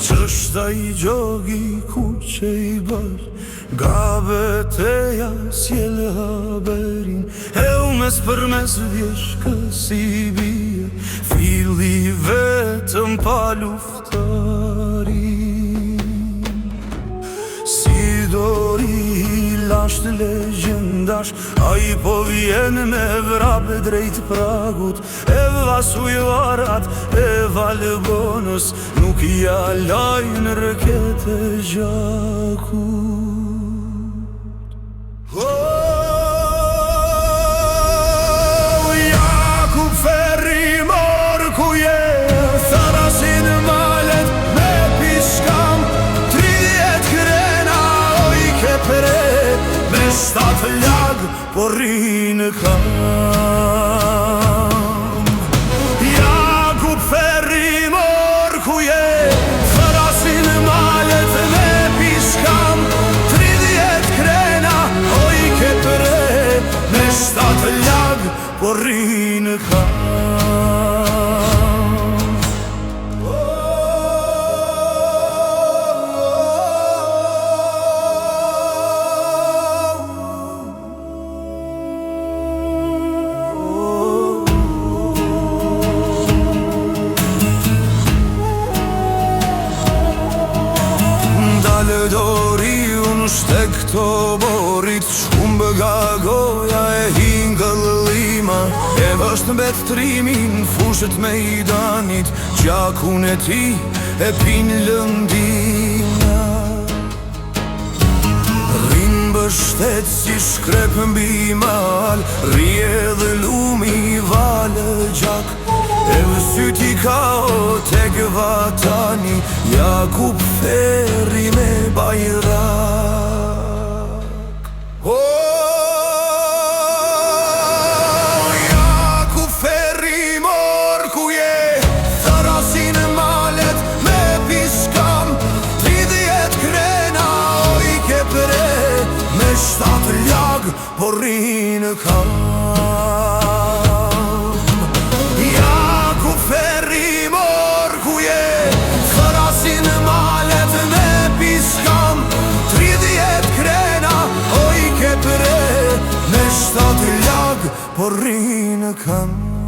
Qështa I gjogi ku që I bërë Gabet e jasjele haberin E u mes për mes vjesh kësi bie Fili vetëm pa luftarin Si dori I lasht legjendash A I po vjen me vrape drejt pragut E vasuj varat, e valë bonus Nuk I alajnë rëket e gjakut Jakub Ferri mor ku je Tharasin malet me piskam 30 krena oj ke pre Me 7 lag po rinë kam Jakub Ferri mor ku je Tharasin malet me piskam 30 krena oj ke pre Me 7 lag po rinë kam Dalë dori unë shtek të borit Shkumbë ga goja e hingëll lima E vështë mbet trimin fushët me I danit Gjakun e ti e pin lëndina Rinë bështet si shkrep mbi mal Rje dhe lumi valë gjak E vësyti ka o tek vatani Jakub Ferri me bajrak Jakub Ferri mor ku je Tharasin malet me piskam 30 krena oj ke pre Me 7 lag po rinë kam Me 7 lag po rinë kam